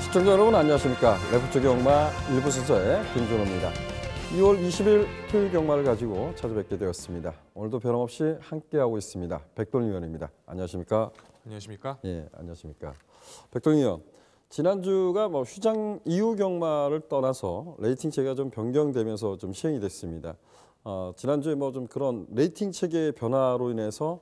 시청자 여러분 안녕하십니까. 레포츠 경마 일부 순서의 김준호입니다. 2월 20일 토요일 경마를 가지고 찾아뵙게 되었습니다. 오늘도 변함없이 함께하고 있습니다. 백돌 의원입니다. 안녕하십니까. 안녕하십니까. 예, 안녕하십니까. 백돌 의원, 지난주가 휴장 이후 경마를 떠나서 레이팅 체계가 좀 변경되면서 좀 시행이 됐습니다. 지난주에 좀 그런 레이팅 체계의 변화로 인해서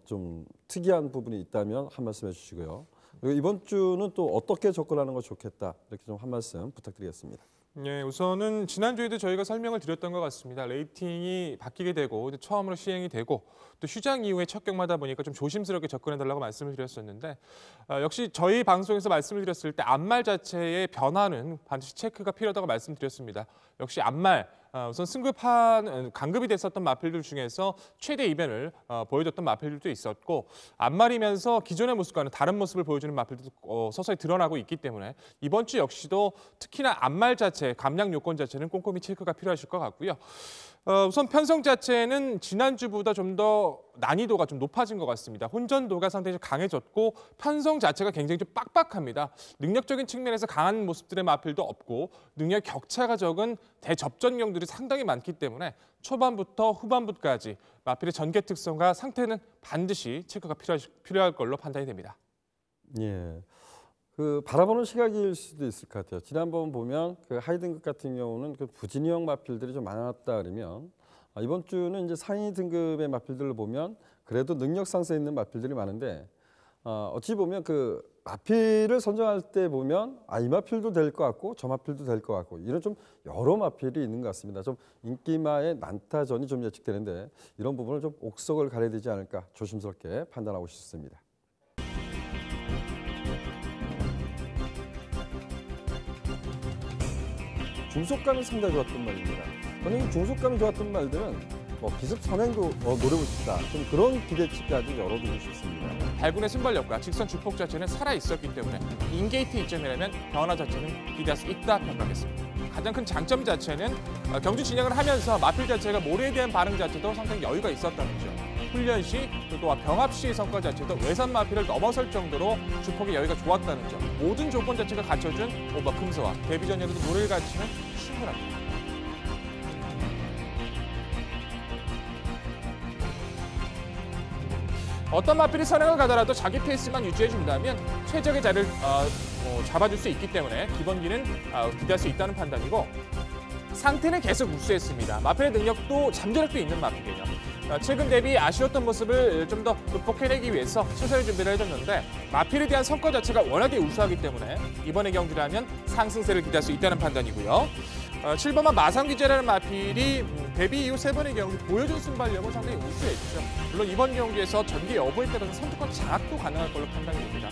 좀 특이한 부분이 있다면 한 말씀 해주시고요. 그리고 이번 주는 또 어떻게 접근하는 거 좋겠다 이렇게 좀 한 말씀 부탁드리겠습니다. 네, 우선은 지난주에도 저희가 설명을 드렸던 것 같습니다. 레이팅이 바뀌게 되고 처음으로 시행이 되고 또 휴장 이후에 첫 경마다 보니까 좀 조심스럽게 접근해달라고 말씀을 드렸었는데 역시 저희 방송에서 말씀을 드렸을 때 앞말 자체의 변화는 반드시 체크가 필요하다고 말씀드렸습니다. 역시 앞말 우선 승급한 강급이 됐었던 마필들 중에서 최대 이변을 보여줬던 마필들도 있었고 앞말이면서 기존의 모습과는 다른 모습을 보여주는 마필들도 서서히 드러나고 있기 때문에 이번 주 역시도 특히나 앞말 자체, 감량 요건 자체는 꼼꼼히 체크가 필요하실 것 같고요. 우선 편성 자체는 지난주보다 좀 더 난이도가 좀 높아진 것 같습니다. 혼전도가 상당히 강해졌고 편성 자체가 굉장히 좀 빡빡합니다. 능력적인 측면에서 강한 모습들의 마필도 없고 능력 격차가 적은 대접전경들이 상당히 많기 때문에 초반부터 후반부까지 마필의 전개 특성과 상태는 반드시 체크가 필요할 걸로 판단이 됩니다. 예. 바라보는 시각일 수도 있을 것 같아요. 지난번 보면 하이 등급 같은 경우는 부진형 마필들이 좀 많았다 그러면 이번 주는 이제 상위 등급의 마필들을 보면 그래도 능력 상승에 있는 마필들이 많은데 어찌 보면 마필을 선정할 때 보면 이 마필도 될 것 같고 저 마필도 될 것 같고 이런 좀 여러 마필이 있는 것 같습니다. 좀 인기마의 난타전이 좀 예측되는데 이런 부분을 좀 옥석을 가려야 되지 않을까 조심스럽게 판단하고 싶습니다. 중속감이 상당히 좋았던 말입니다. 저는 중속감이 좋았던 말들은 기습 선행도 노려보고 싶다. 좀 그런 기대치까지 열어두고 싶습니다. 발군의 순발력과 직선 주폭 자체는 살아있었기 때문에 인게이트 이점이라면 변화 자체는 기대할 수 있다 평가하겠습니다. 가장 큰 장점 자체는 경주 진행을 하면서 마필 자체가 모래에 대한 반응 자체도 상당히 여유가 있었다는 점. 훈련 시 또한 병합 시의 성과 자체도 외산 마필을 넘어설 정도로 주폭의 여유가 좋았다는 점. 모든 조건 자체가 갖춰준 오버 금서와 데뷔 전에도 노릴 가치는 충분합니다. 어떤 마필이 선행을 가더라도 자기 페이스만 유지해준다면 최적의 자리를 잡아줄 수 있기 때문에 기본기는 기대할 수 있다는 판단이고 상태는 계속 우수했습니다. 마필의 능력도 잠재력도 있는 마필이죠. 최근 대비 아쉬웠던 모습을 좀 더 극복해내기 위해서 최선의 준비를 해줬는데 마필에 대한 성과 자체가 워낙에 우수하기 때문에 이번의 경기라면 상승세를 기대할 수 있다는 판단이고요. 7번마 마상기제라는 마필이 데뷔 이후 3번의 경기 보여준 순발력은 상당히 우수했죠. 물론 이번 경기에서 전개 여부에 따라서 선두권 장악도 가능할 걸로 판단이 됩니다.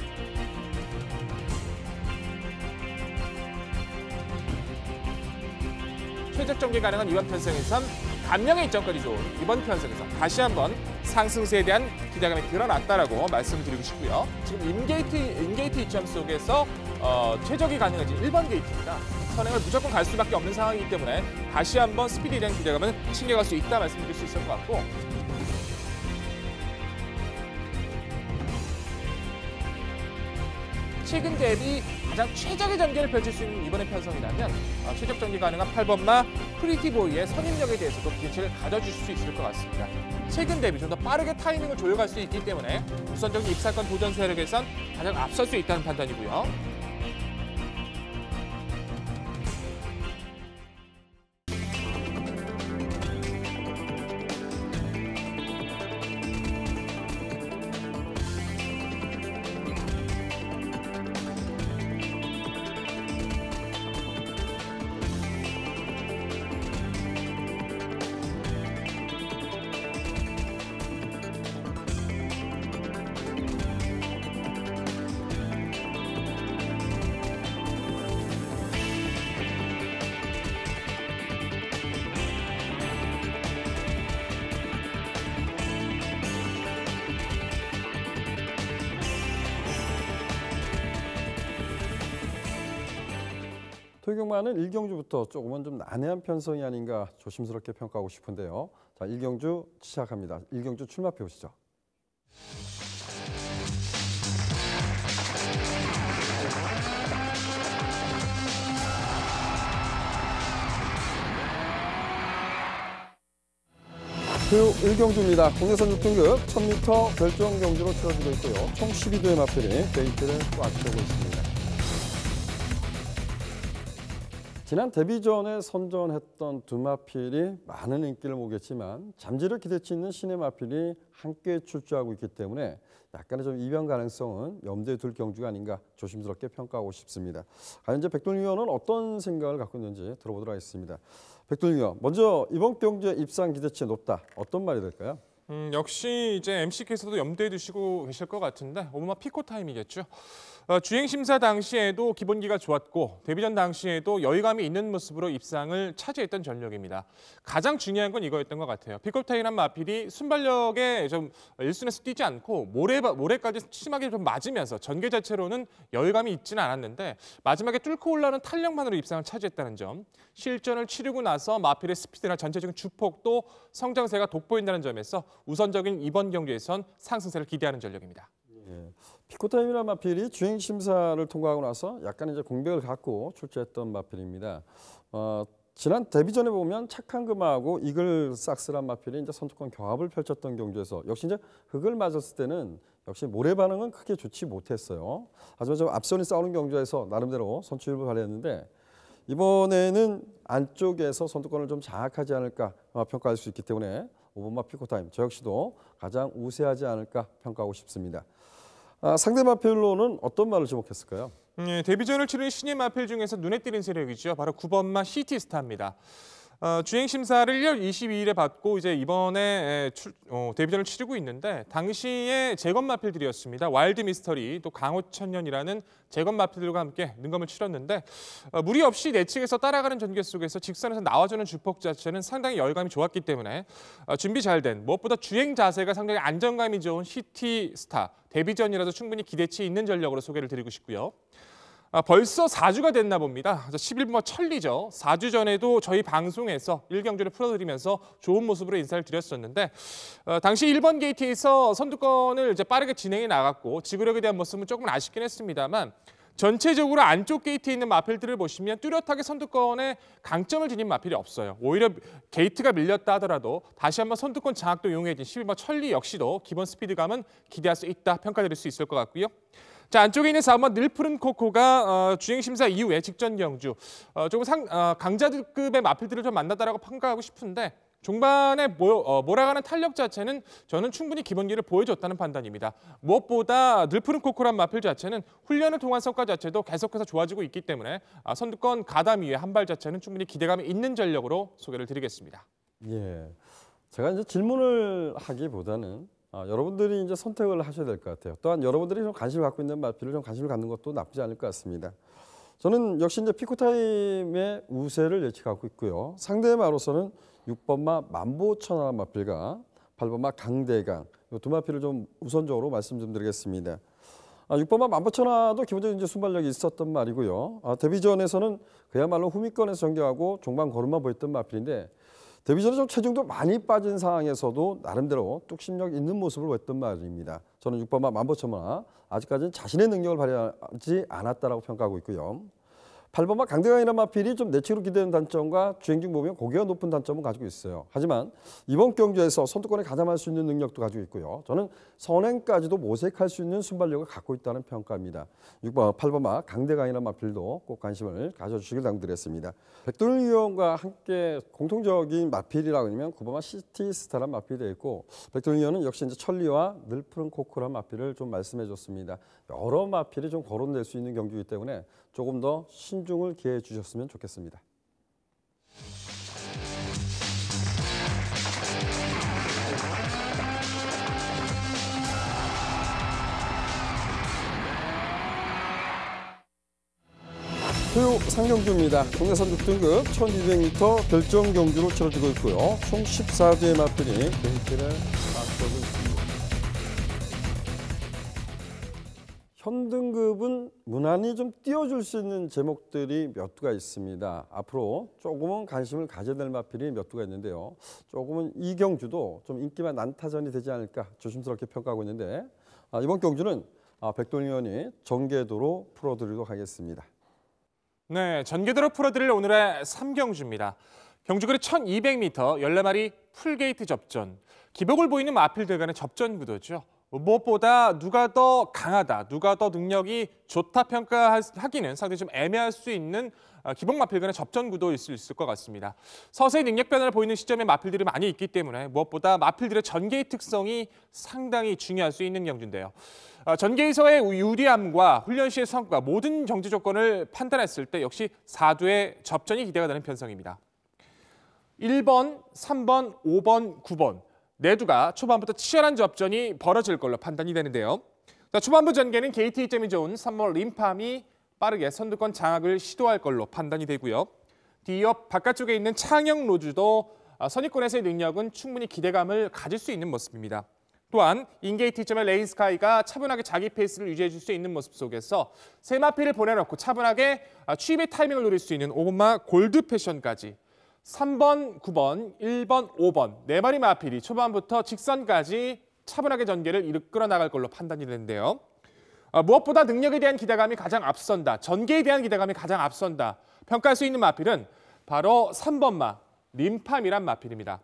최적 전개 가능한 이번 편성에선 감량의 이점까지 좋은 이번 편성에서 다시 한번 상승세에 대한 기대감이 드러났다라고 말씀드리고 싶고요. 지금 인게이트 이점 속에서 최적이 가능해진 1번 게이트입니다. 선행을 무조건 갈 수밖에 없는 상황이기 때문에 다시 한번 스피드에 대한 기대감은 챙겨갈 수 있다 말씀드릴 수 있을 것 같고 최근 대비 가장 최적의 전개를 펼칠 수 있는 이번의 편성이라면 최적 전개 가능한 8번마 프리티보이의 선임력에 대해서도 기대치를 가져주실 수 있을 것 같습니다. 최근 대비 좀 더 빠르게 타이밍을 조율할 수 있기 때문에 우선적인 입사권 도전 세력에선 가장 앞설 수 있다는 판단이고요. 토요경마는 1경주부터 조금은 좀 난해한 편성이 아닌가 조심스럽게 평가하고 싶은데요. 자, 1경주 시작합니다. 1경주 출마표 보시죠. 토요 1경주입니다. 국내 선두 등급 1000m 결정 경주로 치러지고 있고요. 총 12도의 마필이 게이트를 꽉 채우고 있습니다. 지난 데뷔전에 선전했던 두 마필이 많은 인기를 모으겠지만 잠재력 기대치 있는 신의 마필이 함께 출주하고 있기 때문에 약간의 좀 이변 가능성은 염두에 둘 경주가 아닌가 조심스럽게 평가하고 싶습니다. 과연 이제 백돌 위원은 어떤 생각을 갖고 있는지 들어보도록 하겠습니다. 백돌 위원, 먼저 이번 경주의 입상 기대치 높다. 어떤 말이 될까요? 역시 이제 MC께서도 염두에 두시고 계실 것 같은데 오버마 피코 타임이겠죠. 주행 심사 당시에도 기본기가 좋았고 데뷔전 당시에도 여유감이 있는 모습으로 입상을 차지했던 전력입니다. 가장 중요한 건 이거였던 것 같아요. 피코 타임한 마필이 순발력에 좀 일순에서 뛰지 않고 모래까지 심하게 좀 맞으면서 전개 자체로는 여유감이 있지는 않았는데 마지막에 뚫고 올라오는 탄력만으로 입상을 차지했다는 점. 실전을 치르고 나서 마필의 스피드나 전체적인 주폭도 성장세가 돋보인다는 점에서 우선적인 이번 경기에선 상승세를 기대하는 전력입니다. 예. 피코타임이라는 마필이 주행 심사를 통과하고 나서 약간 이제 공백을 갖고 출제했던 마필입니다. 지난 데뷔전에 보면 착한 금하고 이글 삭스란 마필이 이제 선두권 경합을 펼쳤던 경주에서 역시 이제 흙을 맞았을 때는 역시 모래 반응은 크게 좋지 못했어요. 하지만 좀 앞선이 싸우는 경주에서 나름대로 선취율을 발휘했는데 이번에는 안쪽에서 선두권을 좀 장악하지 않을까 평가할 수 있기 때문에 오버마 피코타임 저 역시도 가장 우세하지 않을까 평가하고 싶습니다. 상대 마필로는 어떤 말을 주목했을까요? 데뷔전을 치른 신예 마필 중에서 눈에 띄는 세력이죠. 바로 9번마 시티스타입니다. 주행 심사를 1월 22일에 받고 이제 이번에 데뷔전을 치르고 있는데 당시에 재건 마필들이었습니다. 와일드 미스터리 또 강호천년이라는 재건 마필들과 함께 능검을 치렀는데 무리 없이 내측에서 따라가는 전개 속에서 직선에서 나와주는 주폭 자체는 상당히 열감이 좋았기 때문에 준비 잘 된 무엇보다 주행 자세가 상당히 안정감이 좋은 시티스타 데뷔전이라서 충분히 기대치 있는 전력으로 소개를 드리고 싶고요. 벌써 4주가 됐나 봅니다. 11번 천리죠. 4주 전에도 저희 방송에서 1경주를 풀어드리면서 좋은 모습으로 인사를 드렸었는데 당시 1번 게이트에서 선두권을 이제 빠르게 진행해 나갔고 지구력에 대한 모습은 조금 아쉽긴 했습니다만 전체적으로 안쪽 게이트에 있는 마필들을 보시면 뚜렷하게 선두권에 강점을 지닌 마필이 없어요. 오히려 게이트가 밀렸다 하더라도 다시 한번 선두권 장악도 이용해진 11번 천리 역시도 기본 스피드감은 기대할 수 있다 평가드릴 수 있을 것 같고요. 자, 안쪽에 있는 4번 늘푸른 코코가 주행 심사 이후에 직전 경주 조금 강자급의 마필들을 좀 만났다라고 평가하고 싶은데 종반에 몰아가는 탄력 자체는 저는 충분히 기본기를 보여줬다는 판단입니다. 무엇보다 늘푸른 코코란 마필 자체는 훈련을 통한 성과 자체도 계속해서 좋아지고 있기 때문에 선두권 가담 이후에 한 발 자체는 충분히 기대감이 있는 전력으로 소개를 드리겠습니다. 예, 제가 이제 질문을 하기보다는 여러분들이 이제 선택을 하셔야 될 것 같아요. 또한 여러분들이 좀 관심을 갖고 있는 마필을 좀 관심을 갖는 것도 나쁘지 않을 것 같습니다. 저는 역시 이제 피코타임의 우세를 예측하고 있고요. 상대 마로서는 6번마 만보천하 마필과 8번마 강대강 이 두 마필을 좀 우선적으로 말씀 좀 드리겠습니다. 6번마 만보천하도 기본적인 이제 순발력이 있었던 말이고요. 데뷔전에서는 그야말로 후미권에서 전개하고 종반 걸음만 보였던 마필인데 데뷔전에 좀 체중도 많이 빠진 상황에서도 나름대로 뚝심력 있는 모습을 보였던 말입니다. 저는 6번마 만보천하 아직까지는 자신의 능력을 발휘하지 않았다라고 평가하고 있고요. 8번마 강대강이라는 마필이 좀 내측으로 기대는 단점과 주행 중 보면 고개가 높은 단점은 가지고 있어요. 하지만 이번 경주에서 선두권에 가담할 수 있는 능력도 가지고 있고요. 저는 선행까지도 모색할 수 있는 순발력을 갖고 있다는 평가입니다. 6번, 8번마 강대강이라는 마필도 꼭 관심을 가져주시길 당부드렸습니다. 백돌 위원과 함께 공통적인 마필이라고 하면 9번마 시티스타란 마필이 되어 있고 백돌 위원은 역시 이제 천리와 늘푸른 코코란 마필을 좀 말씀해 줬습니다. 여러 마필이 좀 거론될 수 있는 경주이기 때문에 조금 더 신중을 기해 주셨으면 좋겠습니다. 토요 상경주입니다. 국내 선두 등급 1200m 결정 경주로 치러지고 있고요. 총 14대의 마필이 게이트를 앞서고 있습니다. 현등급은 무난히 좀 띄워줄 수 있는 제목들이 몇 두가 있습니다. 앞으로 조금은 관심을 가져야 될 마필이 몇 두가 있는데요. 조금은 이 경주도 좀 인기만 난타전이 되지 않을까 조심스럽게 평가하고 있는데 이번 경주는 백돌 위원이 전개도로 풀어드리도록 하겠습니다. 네, 전개도로 풀어드릴 오늘의 3경주입니다. 경주거리 1200m 14마리 풀게이트 접전. 기복을 보이는 마필들 간의 접전 구도죠. 무엇보다 누가 더 강하다, 누가 더 능력이 좋다 평가하기는 상당히 좀 애매할 수 있는 기복 마필 간의 접전 구도일 수 있을 것 같습니다. 서서히 능력 변화를 보이는 시점에 마필들이 많이 있기 때문에 무엇보다 마필들의 전개의 특성이 상당히 중요할 수 있는 경주인데요. 전개에서의 유리함과 훈련 시의 성과, 모든 경주 조건을 판단했을 때 역시 4두의 접전이 기대가 되는 편성입니다. 1번, 3번, 5번, 9번. 네 두가 초반부터 치열한 접전이 벌어질 걸로 판단이 되는데요. 자, 초반부 전개는 게이트 이점이 좋은 3번 림팜이 빠르게 선두권 장악을 시도할 걸로 판단이 되고요. 뒤이어 바깥쪽에 있는 창영 로즈도 선입권에서의 능력은 충분히 기대감을 가질 수 있는 모습입니다. 또한 인게이트 이점의 레인스카이가 차분하게 자기 페이스를 유지해 줄 수 있는 모습 속에서 세 마필을 보내놓고 차분하게 취입의 타이밍을 노릴 수 있는 5번마 골드 패션까지 3번, 9번, 1번, 5번 네 마리 마필이 초반부터 직선까지 차분하게 전개를 이끌어 나갈 걸로 판단이 되는데요. 무엇보다 능력에 대한 기대감이 가장 앞선다, 전개에 대한 기대감이 가장 앞선다 평가할 수 있는 마필은 바로 3번마 림팜이란 마필입니다.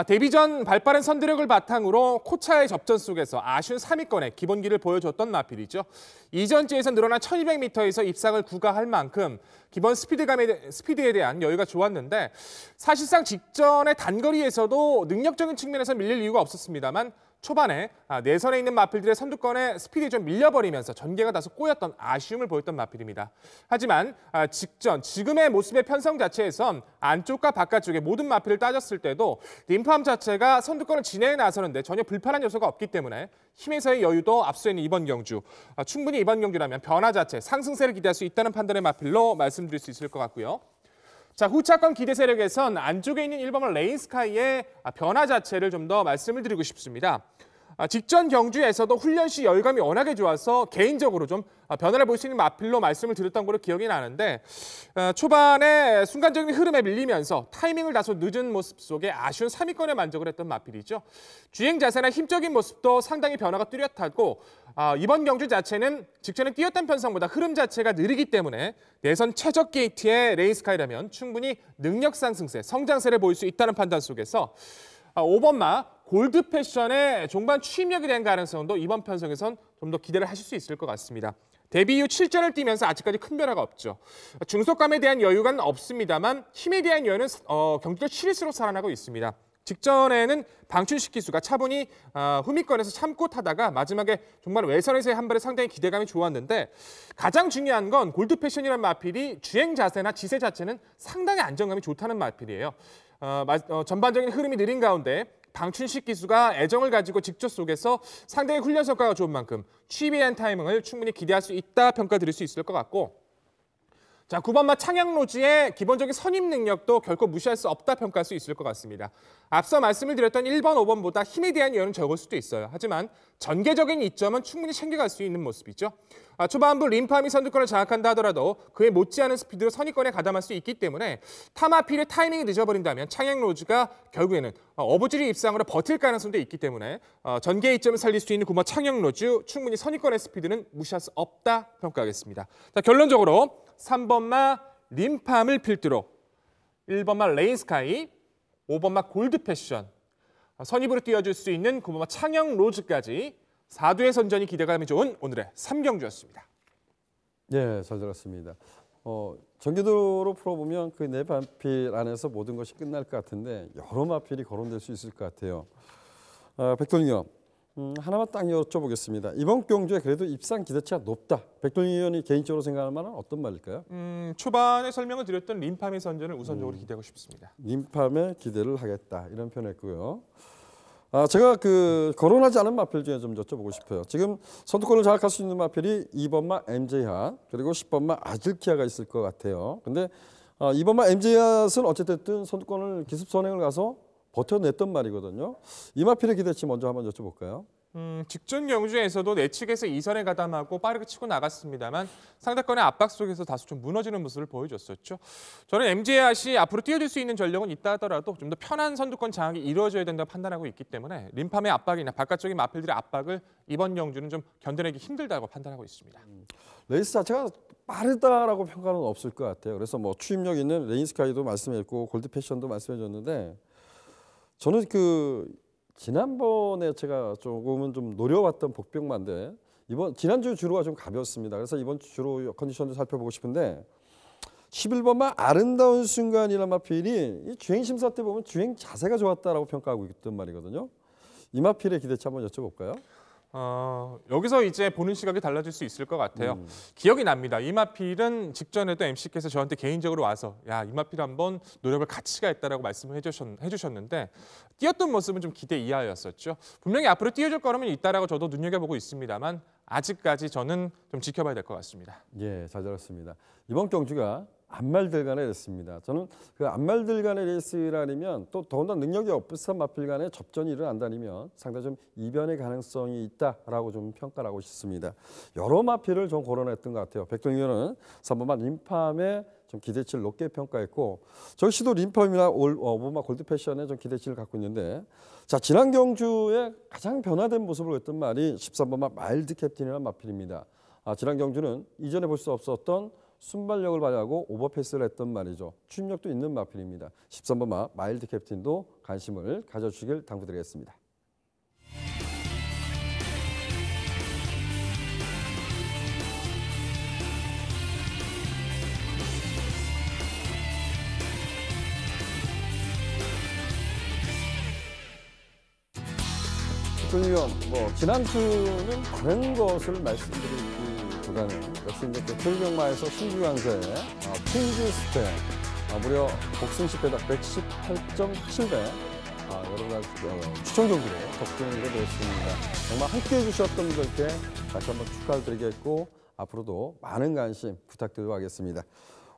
데뷔 전 발빠른 선두력을 바탕으로 코차의 접전 속에서 아쉬운 3위권의 기본기를 보여줬던 마필이죠. 이전주에서 늘어난 1200m에서 입상을 구가할 만큼 기본 스피드에 대한 여유가 좋았는데 사실상 직전의 단거리에서도 능력적인 측면에서 밀릴 이유가 없었습니다만 초반에 내선에 있는 마필들의 선두권에 스피드에 좀 밀려버리면서 전개가 다소 꼬였던 아쉬움을 보였던 마필입니다. 하지만 지금의 모습의 편성 자체에선 안쪽과 바깥쪽의 모든 마필을 따졌을 때도 림팜 자체가 선두권을 진해에 나서는데 전혀 불편한 요소가 없기 때문에 힘에서의 여유도 앞서 있는 이번 경주, 충분히 이번 경주라면 변화 자체, 상승세를 기대할 수 있다는 판단의 마필로 말씀드릴 수 있을 것 같고요. 자, 후차권 기대 세력에선 안쪽에 있는 1번은 레인스카이의 변화 자체를 좀 더 말씀을 드리고 싶습니다. 직전 경주에서도 훈련 시 열감이 워낙에 좋아서 개인적으로 좀 변화를 볼 수 있는 마필로 말씀을 드렸던 걸로 기억이 나는데 초반에 순간적인 흐름에 밀리면서 타이밍을 다소 늦은 모습 속에 아쉬운 3위권에 만족을 했던 마필이죠. 주행 자세나 힘적인 모습도 상당히 변화가 뚜렷하고 이번 경주 자체는 직전에 뛰었던 편성보다 흐름 자체가 느리기 때문에 내선 최적 게이트의 레인스카이라면 충분히 능력 상승세, 성장세를 보일 수 있다는 판단 속에서 5번마 골드 패션의 종반 취임력에 대한 가능성도 이번 편성에선 좀 더 기대를 하실 수 있을 것 같습니다. 데뷔 이후 7전을 뛰면서 아직까지 큰 변화가 없죠. 중속감에 대한 여유가 없습니다만 힘에 대한 여유는 경기가 치를수록 살아나고 있습니다. 직전에는 방춘식 기수가 차분히 후미권에서 참고 타다가 마지막에 정말 외선에서의 한 발에 상당히 기대감이 좋았는데 가장 중요한 건 골드 패션이라는 마필이 주행 자세나 지세 자체는 상당히 안정감이 좋다는 마필이에요. 전반적인 흐름이 느린 가운데 방춘식 기수가 애정을 가지고 직접 속에서 상당히 훈련 성과가 좋은 만큼 취입에 대한 타이밍을 충분히 기대할 수 있다 평가드릴 수 있을 것 같고, 자, 9번마 창양로지의 기본적인 선임 능력도 결코 무시할 수 없다 평가할 수 있을 것 같습니다. 앞서 말씀을 드렸던 1번, 5번보다 힘에 대한 여유는 적을 수도 있어요. 하지만 전개적인 이점은 충분히 챙겨갈 수 있는 모습이죠. 초반부 림팜이 선두권을 장악한다 하더라도 그에 못지않은 스피드로 선의권에 가담할 수 있기 때문에 타마필의 타이밍이 늦어버린다면 창양로즈가 결국에는 어부지리 입상으로 버틸 가능성도 있기 때문에 전개의 이점을 살릴 수 있는 9번 창양로즈 충분히 선의권의 스피드는 무시할 수 없다 평가하겠습니다. 자, 결론적으로 3번마 림팜을 필두로 1번마 레인스카이, 5번마 골드 패션, 선입으로 뛰어줄 수 있는 9번마 창영 로즈까지 4두의 선전이 기대감이 좋은 오늘의 3경주였습니다. 네, 잘 들었습니다. 전개도로 풀어보면 그 네 마필 안에서 모든 것이 끝날 것 같은데 여러 마필이 거론될 수 있을 것 같아요. 백돌님, 하나만 딱 여쭤보겠습니다. 이번 경주에 그래도 입상 기대치가 높다. 백돌림 의원이 개인적으로 생각할 만한 어떤 말일까요? 초반에 설명을 드렸던 림팜의 선전을 우선적으로 기대하고 싶습니다. 림팜에 기대를 하겠다 이런 표현했고요. 제가 거론하지 않은 마필 중에 좀 여쭤보고 싶어요. 지금 선두권을 장악할 수 있는 마필이 2번마 MJ핫 그리고 10번마 아질키아가 있을 것 같아요. 근데 2번마 MJ핫은 어쨌든 선두권을 기습 선행을 가서 버텨냈던 말이거든요. 이 마필의 기대치 먼저 한번 여쭤볼까요? 직전 경주에서도 내측에서 2선에 가담하고 빠르게 치고 나갔습니다만 상대권의 압박 속에서 다소 좀 무너지는 모습을 보여줬었죠. 저는 MJ핫이 앞으로 뛰어들 수 있는 전력은 있다 하더라도 좀 더 편한 선두권 장악이 이루어져야 된다고 판단하고 있기 때문에 림팜의 압박이나 바깥쪽인 마필들의 압박을 이번 경주는 좀 견뎌내기 힘들다고 판단하고 있습니다. 레이스 자체가 빠르다라고 평가는 없을 것 같아요. 그래서 뭐 추임력 있는 레인스카이도 말씀했고 골드패션도 말씀해줬는데 저는 지난번에 제가 조금은 좀 노려왔던 복병만데 지난주 주로가 좀 가벼웠습니다. 그래서 이번 주 주로 컨디션도 살펴보고 싶은데 11번만 아름다운 순간이라는 마필이 이 주행 심사 때 보면 주행 자세가 좋았다라고 평가하고 있단 말이거든요. 이 마필의 기대치 한번 여쭤볼까요? 여기서 이제 보는 시각이 달라질 수 있을 것 같아요. 기억이 납니다. 이마필은 직전에도 MC께서 저한테 개인적으로 와서 야, 이마필 한번 노려볼 가치가 있다라고 말씀을 해주셨는데 뛰었던 모습은 좀 기대 이하였었죠. 분명히 앞으로 뛰어줄 거라면 있다라고 저도 눈여겨보고 있습니다만 아직까지 저는 좀 지켜봐야 될 것 같습니다. 예, 잘 들었습니다. 이번 경주가 앞말들 간의 레이스입니다. 저는 그 앞말들 간의 레이스라면 또 더군다나 능력이 없으한 마필 간의 접전이 일어난다면 상당히 좀 이변의 가능성이 있다라고 좀 평가를 하고 싶습니다. 여러 마필을 좀 거론했던 것 같아요. 백동위원은 3번마 림팜에 좀 기대치를 높게 평가했고 저 역시도 림팜이나 오버마 골드패션에 좀 기대치를 갖고 있는데 자 지난 경주에 가장 변화된 모습을 보였던 말이 13번마 마일드 캡틴이라는 마필입니다. 지난 경주는 이전에 볼 수 없었던 순발력을 발휘하고 오버패스를 했던 말이죠. 추임력도 있는 마필입니다. 13번마 마일드 캡틴도 관심을 가져주길 당부드리겠습니다. 위원, 지난주는 다른 것을 말씀드리기보다는 역시 이제 풀경마에서 신규 강자의 킹즈 스텝 무려 복승 10배당 118.7배 여러 가지 추천 경기로 덕분에 되었습니다. 정말 함께해 주셨던 분들께 다시 한번 축하를 드리겠고 앞으로도 많은 관심 부탁드리도록 하겠습니다.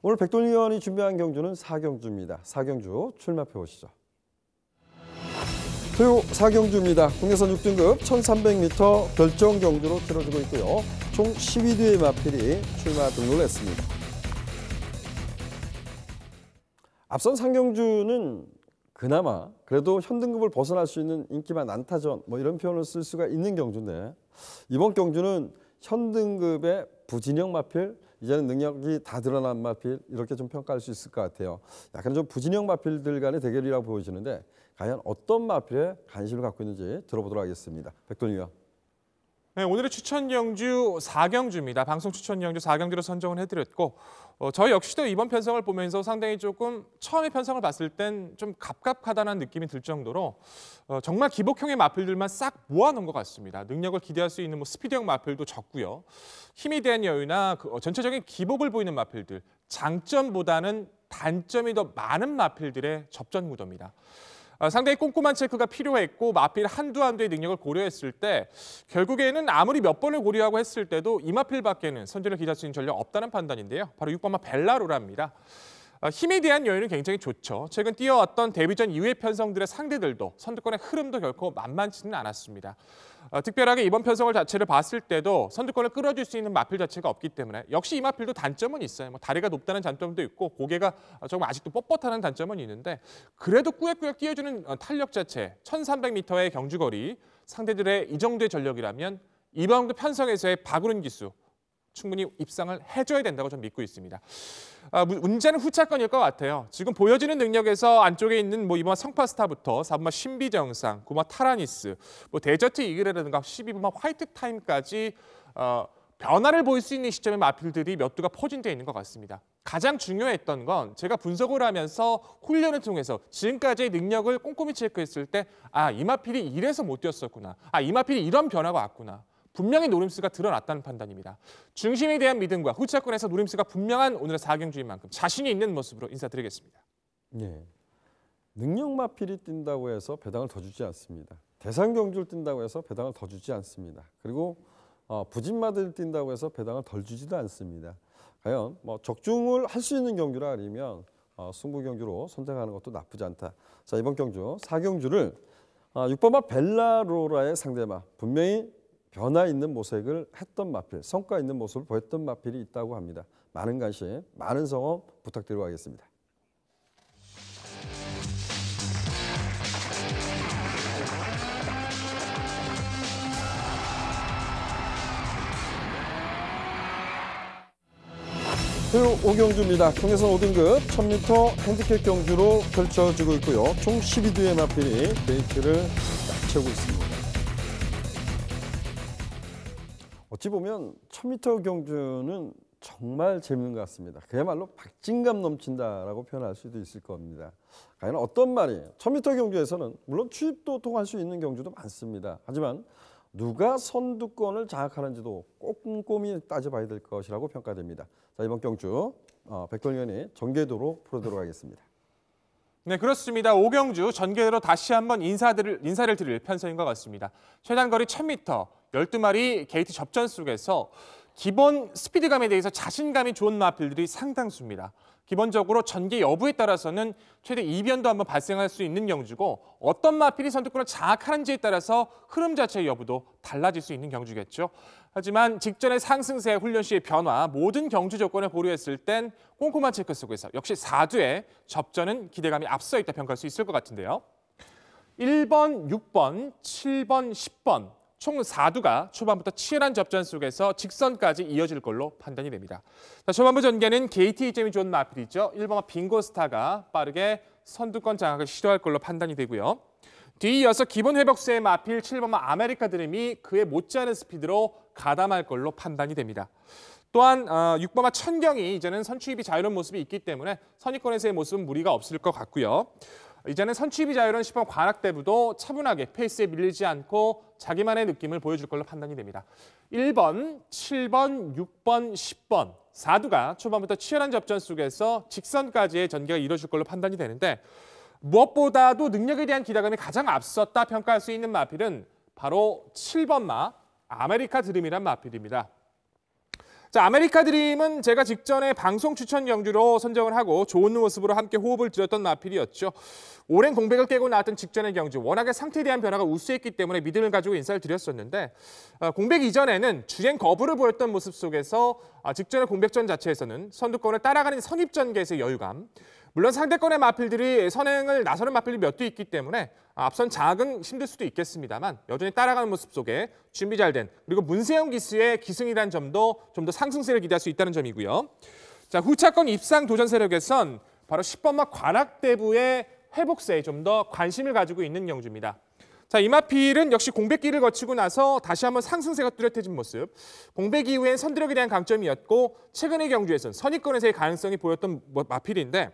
오늘 백돌 위원이 준비한 경주는 4경주입니다. 4경주 출마해 보시죠. 토요 4경주입니다. 국내선 6등급 1300m 결정 경주로 치러지고 있고요. 총 12대의 마필이 출마 등록을 했습니다. 앞선 3경주는 그나마 그래도 현등급을 벗어날 수 있는 인기만 난타전 이런 표현을 쓸 수가 있는 경주인데 이번 경주는 현등급의 부진영 마필 이제는 능력이 다 드러난 마필 이렇게 좀 평가할 수 있을 것 같아요. 약간 좀 부진영 마필들 간의 대결이라고 보여지는데 과연 어떤 마필에 관심을 갖고 있는지 들어보도록 하겠습니다. 백돈 위원. 네, 오늘의 추천 경주 4경주입니다. 방송 추천 경주 4경주로 선정을 해드렸고 저희 역시도 이번 편성을 보면서 상당히 조금 처음에 편성을 봤을 땐 좀 갑갑하다는 느낌이 들 정도로 정말 기복형의 마필들만 싹 모아놓은 것 같습니다. 능력을 기대할 수 있는 스피드형 마필도 적고요. 힘에 대한 여유나 전체적인 기복을 보이는 마필들, 장점보다는 단점이 더 많은 마필들의 접전 구도입니다. 상당히 꼼꼼한 체크가 필요했고 마필 한두의 능력을 고려했을 때 결국에는 아무리 몇 번을 고려하고 했을 때도 이 마필밖에는 선전을 기대할 수 있는 전력 없다는 판단인데요. 바로 6번마 벨라로라입니다. 힘에 대한 여유는 굉장히 좋죠. 최근 뛰어왔던 데뷔전 이후의 편성들의 상대들도 선두권의 흐름도 결코 만만치는 않았습니다. 특별하게 이번 편성을 자체를 봤을 때도 선두권을 끌어줄 수 있는 마필 자체가 없기 때문에 역시 이 마필도 단점은 있어요. 다리가 높다는 단점도 있고 고개가 조금 아직도 뻣뻣하는 단점은 있는데 그래도 꾸역꾸역 뛰어주는 탄력 자체 1300m의 경주거리 상대들의 이 정도의 전력이라면 이번 편성에서의 바구른 기수 충분히 입상을 해줘야 된다고 저는 믿고 있습니다. 문제는 후차권일 것 같아요. 지금 보여지는 능력에서 안쪽에 있는 이번 성파스타부터 4번마 신비정상, 9번마 타라니스, 데저트 이글이라든가 12번마 화이트 타임까지 변화를 보일 수 있는 시점의 마필들이 몇 두가 포진되어 있는 것 같습니다. 가장 중요했던 건 제가 분석을 하면서 훈련을 통해서 지금까지의 능력을 꼼꼼히 체크했을 때 이 마필이 이래서 못 뛰었었구나. 이 마필이 이런 변화가 왔구나. 분명히 노림수가 드러났다는 판단입니다. 중심에 대한 믿음과 후차권에서 노림수가 분명한 오늘의 4경주인 만큼 자신이 있는 모습으로 인사드리겠습니다. 예, 능력 마필이 뛴다고 해서 배당을 더 주지 않습니다. 대상 경주를 뛴다고 해서 배당을 더 주지 않습니다. 그리고 부진마들 뛴다고 해서 배당을 덜 주지도 않습니다. 과연 적중을 할 수 있는 경주라 아니면 승부 경주로 선택하는 것도 나쁘지 않다. 자, 이번 경주 4경주를 6번마 벨라로라의 상대마 분명히 변화 있는 모색을 했던 마필, 성과 있는 모습을 보였던 마필이 있다고 합니다. 많은 관심, 많은 성원 부탁드리고 하겠습니다. 토요 5경주입니다. 통해선 5등급 1000m 핸디캡 경주로 펼쳐지고 있고요. 총 12두의 마필이 게이트를 딱 채우고 있습니다. 어찌 보면 1000m 경주는 정말 재밌는 것 같습니다. 그야말로 박진감 넘친다라고 표현할 수도 있을 겁니다. 과연 어떤 말이에요? 1000m 경주에서는 물론 추입도 통할 수 있는 경주도 많습니다. 하지만 누가 선두권을 장악하는지도 꼼꼼히 따져봐야 될 것이라고 평가됩니다. 자, 이번 경주 백돌년이 전개도로 풀어보도록 하겠습니다. 네, 그렇습니다. 5경주 전개로 다시 한번 인사를 드릴 편성인 것 같습니다. 최단거리 1000m, 12마리 게이트 접전 속에서 기본 스피드감에 대해서 자신감이 좋은 마필들이 상당수입니다. 기본적으로 전개 여부에 따라서는 최대 이변도 한번 발생할 수 있는 경주고 어떤 마필이 선두권을 장악하는지에 따라서 흐름 자체의 여부도 달라질 수 있는 경주겠죠. 하지만 직전의 상승세 훈련 시의 변화, 모든 경주 조건을 고려했을 땐 꼼꼼한 체크 속에서 역시 4두의 접전은 기대감이 앞서 있다 평가할 수 있을 것 같은데요. 1번, 6번, 7번, 10번 총 4두가 초반부터 치열한 접전 속에서 직선까지 이어질 걸로 판단이 됩니다. 자, 초반부 전개는 게이트 이점이 좋은 마필이죠. 1번과 빙고스타가 빠르게 선두권 장악을 시도할 걸로 판단이 되고요. 뒤이어서 기본 회복세의 마필 7번과 아메리카 드림이 그에 못지않은 스피드로 가담할 걸로 판단이 됩니다. 또한 6번과 천경이 이제는 선취입이 자유로운 모습이 있기 때문에 선입권에서의 모습은 무리가 없을 것 같고요. 이제는 선취입이 자유로운 10번 관악대부도 차분하게 페이스에 밀리지 않고 자기만의 느낌을 보여줄 걸로 판단이 됩니다. 1번, 7번, 6번, 10번 4두가 초반부터 치열한 접전 속에서 직선까지의 전개가 이루어질 걸로 판단이 되는데 무엇보다도 능력에 대한 기대감이 가장 앞섰다 평가할 수 있는 마필은 바로 7번마 아메리카 드림이란 마필입니다. 자, 아메리카 드림은 제가 직전에 방송 추천 경주로 선정을 하고 좋은 모습으로 함께 호흡을 들였던 마필이었죠. 오랜 공백을 깨고 나왔던 직전의 경주, 워낙에 상태에 대한 변화가 우수했기 때문에 믿음을 가지고 인사를 드렸었는데 공백 이전에는 주행 거부를 보였던 모습 속에서 직전의 공백전 자체에서는 선두권을 따라가는 선입전개에서의 여유감, 물론 상대권의 마필들이 선행을 나서는 마필이 몇 두 있기 때문에 앞선 장악은 힘들 수도 있겠습니다만 여전히 따라가는 모습 속에 준비 잘 된 그리고 문세영 기수의 기승이라는 점도 좀 더 상승세를 기대할 수 있다는 점이고요. 자, 후차권 입상 도전 세력에선 바로 10번마 관악대부의 회복세에 좀 더 관심을 가지고 있는 경주입니다. 자, 이 마필은 역시 공백기를 거치고 나서 다시 한번 상승세가 뚜렷해진 모습. 공백 이후엔 선두력에 대한 강점이었고 최근의 경주에서는 선입권에서의 가능성이 보였던 마필인데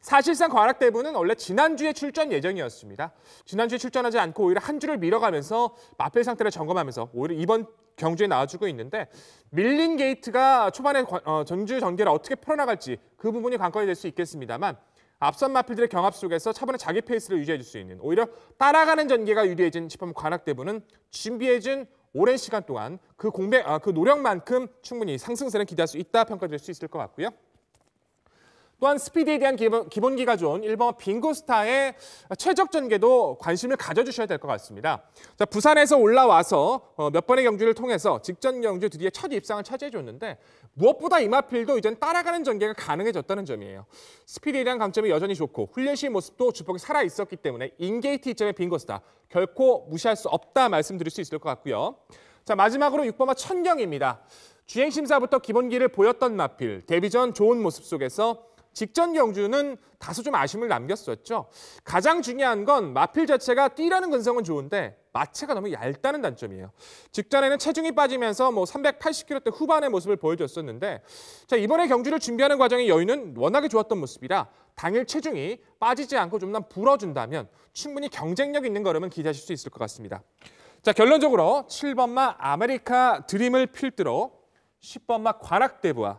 사실상 관악대부는 원래 지난주에 출전 예정이었습니다. 지난주에 출전하지 않고 오히려 한 주를 밀어가면서 마필 상태를 점검하면서 오히려 이번 경주에 나와주고 있는데 밀린 게이트가 초반에 전주 전개를 어떻게 풀어나갈지 그 부분이 관건이 될 수 있겠습니다만 앞선 마필들의 경합 속에서 차분히 자기 페이스를 유지해줄 수 있는 오히려 따라가는 전개가 유리해진 10번 관악대부는 준비해준 오랜 시간 동안 그 노력만큼 충분히 상승세는 기대할 수 있다 평가될 수 있을 것 같고요. 또한 스피드에 대한 기본기가 좋은 1번 빙고스타의 최적 전개도 관심을 가져주셔야 될 것 같습니다. 자, 부산에서 올라와서 몇 번의 경주를 통해서 직전 경주 드디어 첫 입상을 차지해줬는데 무엇보다 이 마필도 이젠 따라가는 전개가 가능해졌다는 점이에요. 스피드에 대한 강점이 여전히 좋고 훈련 시의 모습도 주폭이 살아있었기 때문에 인게이트 이점의 빙고스타 결코 무시할 수 없다 말씀드릴 수 있을 것 같고요. 자, 마지막으로 6번마 천경입니다. 주행심사부터 기본기를 보였던 마필, 데뷔 전 좋은 모습 속에서 직전 경주는 다소 좀 아쉬움을 남겼었죠. 가장 중요한 건 마필 자체가 뛰라는 근성은 좋은데 마체가 너무 얇다는 단점이에요. 직전에는 체중이 빠지면서 380kg 후반의 모습을 보여줬었는데 자, 이번에 경주를 준비하는 과정의 여유는 워낙에 좋았던 모습이라 당일 체중이 빠지지 않고 좀 더 불어준다면 충분히 경쟁력 있는 걸음은 기대하실 수 있을 것 같습니다. 자, 결론적으로 7번마 아메리카 드림을 필두로 10번마 관악대부와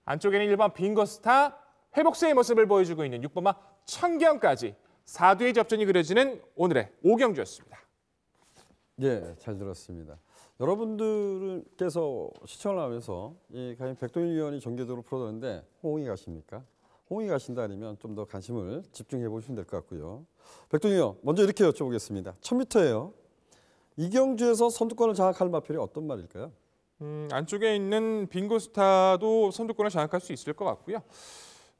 안쪽에는 1번 빙고스타 회복세의 모습을 보여주고 있는 6번마 천경까지 4두의 접전이 그려지는 오늘의 5경주였습니다. 네, 잘 들었습니다. 여러분들께서 시청을 하면서 과연 백동윤 위원이 전개도로 풀어졌는데 호응이 가십니까? 호응이 가신다 아니면 좀 더 관심을 집중해 보시면 될 것 같고요. 백동윤 위원, 먼저 이렇게 여쭤보겠습니다. 1000m예요. 이 경주에서 선두권을 장악할 마필이 어떤 말일까요? 안쪽에 있는 빙고스타도 선두권을 장악할 수 있을 것 같고요.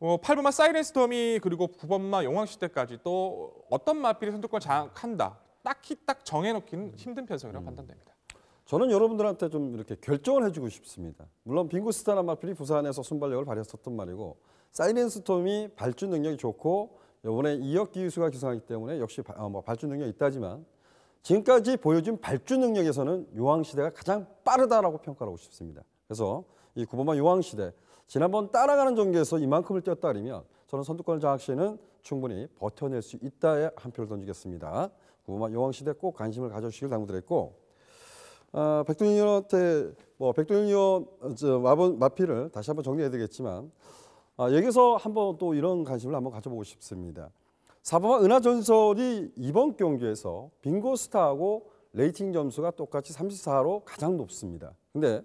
8번마 사이렌스톰이 그리고 9번마 용왕시대까지 또 어떤 마필이 선두권 장악한다. 딱히 딱 정해놓기는 힘든 편성이라고 판단됩니다. 저는 여러분들한테 좀 이렇게 결정을 해주고 싶습니다. 물론 빙고스타라는 마필이 부산에서 순발력을 발휘했었던 말이고 사이렌스톰이 발주 능력이 좋고 이번에 2억 기수가 기성하기 때문에 역시 발주 능력이 있다지만 지금까지 보여준 발주 능력에서는 요항시대가 가장 빠르다라고 평가를 하고 싶습니다. 그래서 이 9번마 요항시대 지난번 따라가는 전개에서 이만큼을 뛰었다 그러면 저는 선두권을 장악 시에는 충분히 버텨낼 수 있다에 한 표를 던지겠습니다. 9번마 요항시대 꼭 관심을 가져주시길 당부드렸고 백동윤 의원한테 백동윤 의원 마필을 다시 한번 정리해드리겠지만 여기서 한번 또 이런 관심을 한번 가져보고 싶습니다. 4번마 은하전설이 이번 경주에서 빙고스타하고 레이팅 점수가 똑같이 34로 가장 높습니다. 근데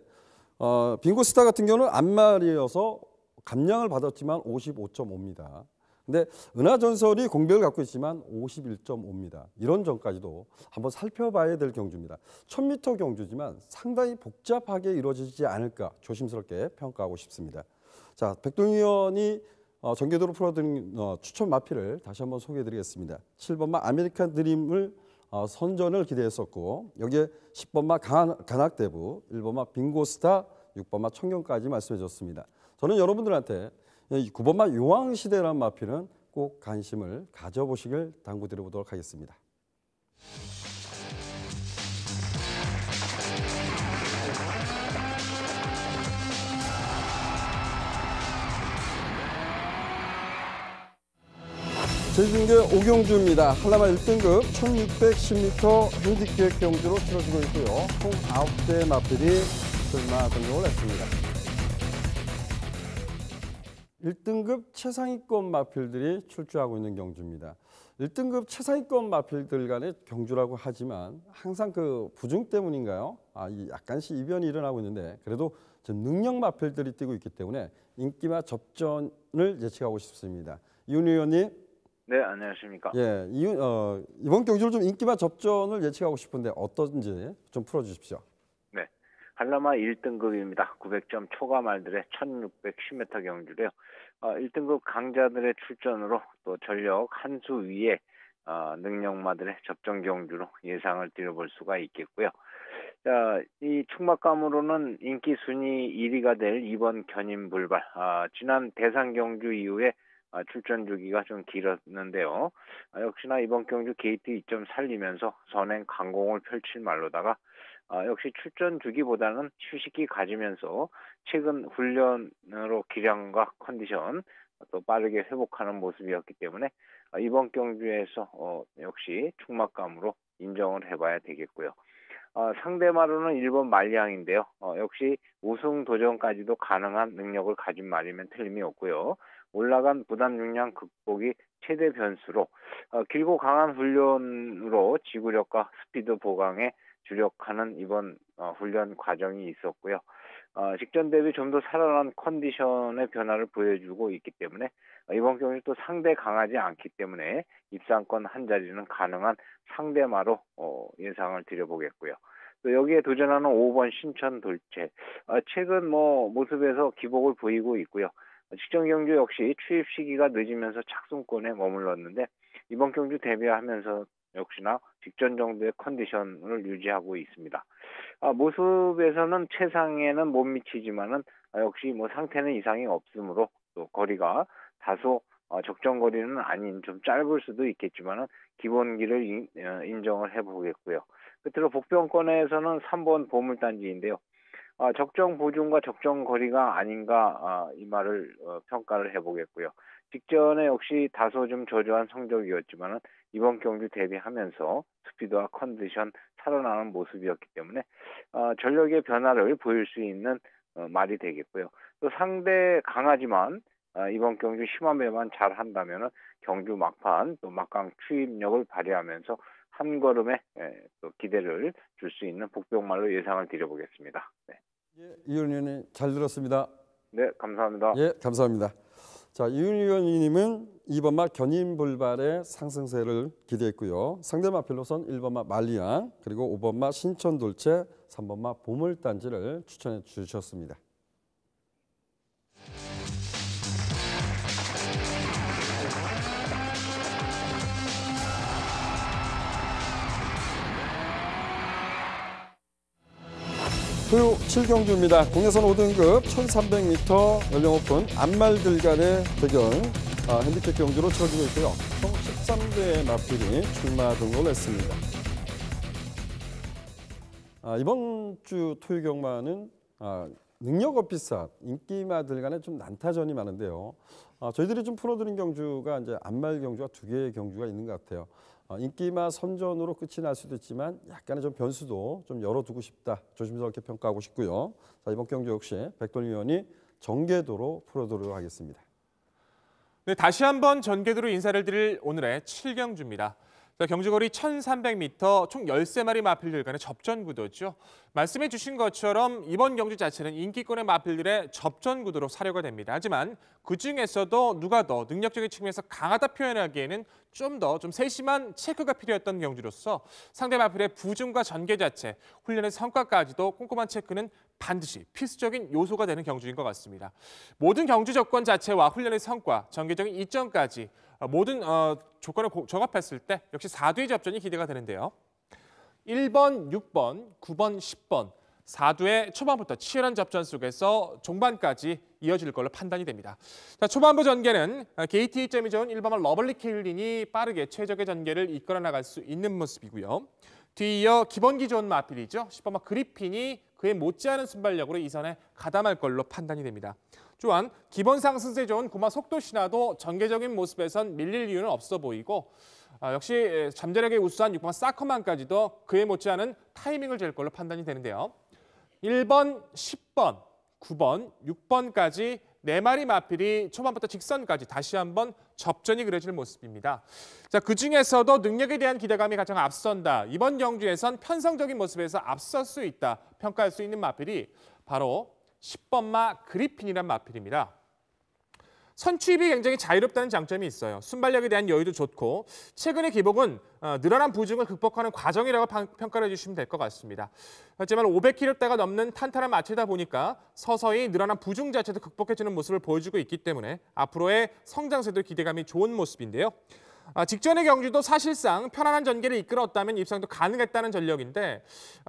빙고스타 같은 경우는 앞말이어서 감량을 받았지만 55.5입니다. 근데 은하전설이 공백을 갖고 있지만 51.5입니다. 이런 점까지도 한번 살펴봐야 될 경주입니다. 1000m 경주지만 상당히 복잡하게 이루어지지 않을까 조심스럽게 평가하고 싶습니다. 자, 백동윤 의원이 정계도로 풀어드린 추천 마필을 다시 한번 소개해드리겠습니다. 7번마 아메리칸 드림을 선전을 기대했었고 여기에 10번마 간악대부, 1번마 빙고스타, 6번마 청경까지 말씀해줬습니다. 저는 여러분들한테 9번마 요항시대라는 마필은 꼭 관심을 가져보시길 당부드려보도록 하겠습니다. 제주중계 오경주입니다. 한라마 1등급 1610m 핸디캡 경주로 치러지고 있고요. 총 9대 마필이 출마 등록을 했습니다. 1등급 최상위권 마필들이 출주하고 있는 경주입니다. 1등급 최상위권 마필들 간의 경주라고 하지만 항상 그 부중 때문인가요? 약간씩 이변이 일어나고 있는데 그래도 능력 마필들이 뛰고 있기 때문에 인기와 접전을 예측하고 싶습니다. 이훈 의원님. 네, 안녕하십니까. 예, 이번 경주를 좀 인기와 접전을 예측하고 싶은데 어떤지 좀 풀어주십시오. 네, 한라마 1등급입니다. 900점 초과 말들의 1610m 경주래요. 1등급 강자들의 출전으로 또 전력 한 수 위에 능력마들의 접전 경주로 예상을 드려볼 수가 있겠고요. 자, 이 축막감으로는 인기 순위 1위가 될 이번 견인불발. 지난 대상 경주 이후에 출전 주기가 좀 길었는데요. 역시나 이번 경주 게이트 2점 살리면서 선행 강공을 펼칠 말로다가 역시 출전 주기보다는 휴식기 가지면서 최근 훈련으로 기량과 컨디션 또 빠르게 회복하는 모습이었기 때문에 이번 경주에서 역시 축막감으로 인정을 해봐야 되겠고요. 상대마로는 1번 말리앙인데요. 역시 우승 도전까지도 가능한 능력을 가진 말이면 틀림이 없고요. 올라간 부담 중량 극복이 최대 변수로 길고 강한 훈련으로 지구력과 스피드 보강에 주력하는 이번 훈련 과정이 있었고요. 직전 대비 좀 더 살아난 컨디션의 변화를 보여주고 있기 때문에 이번 경기 또 상대 강하지 않기 때문에 입상권 한 자리는 가능한 상대마로 예상을 드려보겠고요. 또 여기에 도전하는 5번 신천 돌체 최근 모습에서 기복을 보이고 있고요. 직전 경주 역시 추입 시기가 늦으면서 착순권에 머물렀는데 이번 경주 데뷔하면서 역시나 직전 정도의 컨디션을 유지하고 있습니다. 모습에서는 최상에는 못 미치지만은 역시 상태는 이상이 없으므로 또 거리가 다소 적정 거리는 아닌 좀 짧을 수도 있겠지만은 기본기를 인정을 해보겠고요. 끝으로 복병권에서는 3번 보물단지인데요. 적정 보중과 적정 거리가 아닌가 이 말을 평가를 해보겠고요. 직전에 역시 다소 좀 저조한 성적이었지만은 이번 경주 데뷔하면서 스피드와 컨디션 살아나는 모습이었기 때문에 전력의 변화를 보일 수 있는 말이 되겠고요. 또 상대 강하지만 이번 경주 심한 배만 잘 한다면은 경주 막판 또 막강 추입력을 발휘하면서 한 걸음에 또 기대를 줄 수 있는 복병말로 예상을 드려보겠습니다. 네. 예, 이훈 의원님 잘 들었습니다. 네, 감사합니다. 예, 감사합니다. 자, 이훈 의원님은 2번마 견인불발의 상승세를 기대했고요. 상대 마필로선 1번마 말리앙 그리고 5번마 신천돌체, 3번마 보물단지를 추천해 주셨습니다. 토요 7경주입니다. 국내선 5등급 1300m 연령 오픈 안말들 간의 대결 핸디캡 경주로 치러지고 있고요. 총 13대의 마필이 출마 등록을 했습니다. 이번 주 토요 경마는 능력 어피스한 인기마들 간에 좀 난타전이 많은데요. 저희들이 좀 풀어드린 경주가 이제 안말 경주가 2개의 경주가 있는 것 같아요. 인기마 선전으로 끝이 날 수도 있지만 약간의 좀 변수도 좀 열어두고 싶다. 조심스럽게 평가하고 싶고요. 자, 이번 경주 역시 백돌위원이 전개도로 풀어드리도록 하겠습니다. 네, 다시 한번 전개도로 인사를 드릴 오늘의 7경주입니다. 경주거리 1300m 총 13마리 마필들 간의 접전 구도죠. 말씀해 주신 것처럼 이번 경주 자체는 인기권의 마필들의 접전 구도로 사료가 됩니다. 하지만 그중에서도 누가 더 능력적인 측면에서 강하다 표현하기에는 좀 세심한 체크가 필요했던 경주로서 상대 마필의 부중과 전개 자체, 훈련의 성과까지도 꼼꼼한 체크는 반드시 필수적인 요소가 되는 경주인 것 같습니다. 모든 경주 조건 자체와 훈련의 성과, 전개적인 이점까지 모든 조건을 종합했을 때 역시 4두의 접전이 기대가 되는데요. 1번, 6번, 9번, 10번 4두의 초반부터 치열한 접전 속에서 종반까지 이어질 걸로 판단이 됩니다. 자, 초반부 전개는 게이트 이점이 좋은 1번마 러블리 케일린이 빠르게 최적의 전개를 이끌어 나갈 수 있는 모습이고요. 뒤이어 기본기 좋은 마필이죠. 10번마 그리핀이 그에 못지않은 순발력으로 이선에 가담할 걸로 판단이 됩니다. 또한 기본 상승세 좋은 9마 속도 신화도 전개적인 모습에선 밀릴 이유는 없어 보이고 역시 잠재력에 우수한 6번 사커만까지도 그에 못지않은 타이밍을 잴 걸로 판단이 되는데요. 1번, 10번, 9번, 6번까지 4마리 마필이 초반부터 직선까지 다시 한번 접전이 그려질 모습입니다. 자, 그중에서도 능력에 대한 기대감이 가장 앞선다. 이번 경주에선 편성적인 모습에서 앞설 수 있다. 평가할 수 있는 마필이 바로 10번마 그리핀이란 마필입니다. 선취입이 굉장히 자유롭다는 장점이 있어요. 순발력에 대한 여유도 좋고 최근의 기복은 늘어난 부중을 극복하는 과정이라고 평가를 해주시면 될 것 같습니다. 하지만 500kg대가 넘는 탄탄한 마체다 보니까 서서히 늘어난 부중 자체도 극복해주는 모습을 보여주고 있기 때문에 앞으로의 성장세도 기대감이 좋은 모습인데요. 직전의 경주도 사실상 편안한 전개를 이끌었다면 입상도 가능했다는 전력인데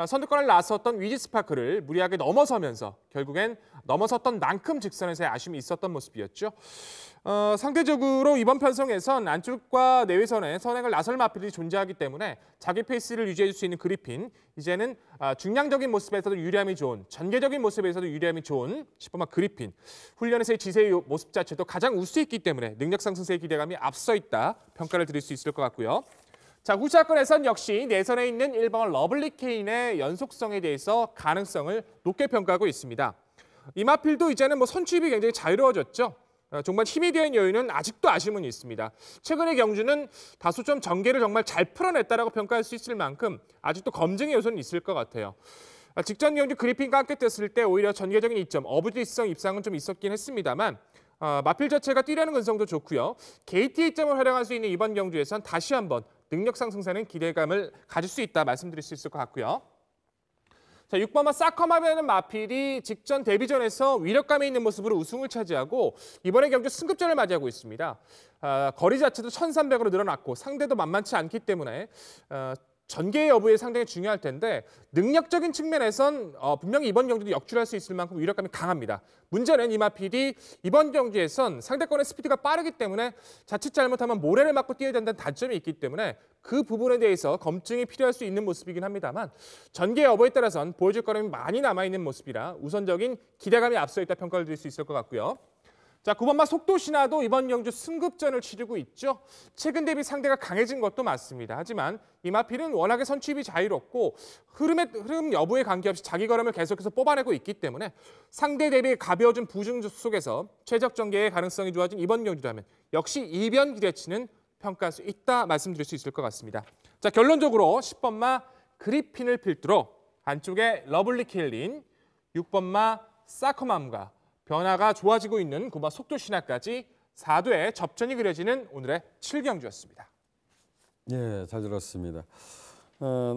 선두권을 나섰던 위지스파크를 무리하게 넘어서면서 결국엔 넘어섰던 만큼 직선에서의 아쉬움이 있었던 모습이었죠. 상대적으로 이번 편성에선 안쪽과 내외선에 선행을 나설 마필이 존재하기 때문에 자기 페이스를 유지해 줄 수 있는 그리핀, 이제는 중량적인 모습에서도 유리함이 좋은, 전개적인 모습에서도 유리함이 좋은 10번마 그리핀, 훈련에서의 지세의 모습 자체도 가장 우수했기 때문에 능력 상승세의 기대감이 앞서 있다 평가를 드릴 수 있을 것 같고요. 자, 후차권에선 역시 내선에 있는 1번마 러블리 케인의 연속성에 대해서 가능성을 높게 평가하고 있습니다. 이 마필도 이제는 선취입이 굉장히 자유로워졌죠. 정말 힘이 되는 여유는 아직도 아쉬움은 있습니다. 최근의 경주는 다소 좀 전개를 정말 잘 풀어냈다라고 평가할 수 있을 만큼 아직도 검증의 요소는 있을 것 같아요. 직전 경주 그리핀과 함께 떴을 때 오히려 전개적인 이점, 어부지성 입상은 좀 있었긴 했습니다만 마필 자체가 뛰려는 근성도 좋고요. 게이트 이점을 활용할 수 있는 이번 경주에선 다시 한번 능력 상승세는 기대감을 가질 수 있다 말씀드릴 수 있을 것 같고요. 자, 6번마 사커마라는 마필이 직전 데뷔전에서 위력감이 있는 모습으로 우승을 차지하고 이번에 경주 승급전을 맞이하고 있습니다. 거리 자체도 1300으로 늘어났고 상대도 만만치 않기 때문에 전개 여부에 상당히 중요할 텐데 능력적인 측면에선 분명히 이번 경주도 역출할 수 있을 만큼 위력감이 강합니다. 문제는 이 마필이 이번 경주에선 상대권의 스피드가 빠르기 때문에 자칫 잘못하면 모래를 맞고 뛰어야 된다는 단점이 있기 때문에 그 부분에 대해서 검증이 필요할 수 있는 모습이긴 합니다만 전개 여부에 따라서는 보여줄 거름이 많이 남아있는 모습이라 우선적인 기대감이 앞서 있다 평가를 드릴 수 있을 것 같고요. 자, 9번마 속도 신화도 이번 경주 승급전을 치르고 있죠. 최근 대비 상대가 강해진 것도 맞습니다. 하지만 이 마필은 워낙에 선취입이 자유롭고 흐름 여부에 관계없이 자기 걸음을 계속해서 뽑아내고 있기 때문에 상대 대비 가벼워진 부중 속에서 최적 전개의 가능성이 좋아진 이번 경주라면 역시 이변 기대치는 평가할 수 있다 말씀드릴 수 있을 것 같습니다. 자, 결론적으로 10번마 그리핀을 필두로 안쪽에 러블리 케일린, 6번마 사커맘과 변화가 좋아지고 있는 9번 속도 신화까지 4두의 접전이 그려지는 오늘의 7경주였습니다. 예, 잘 들었습니다.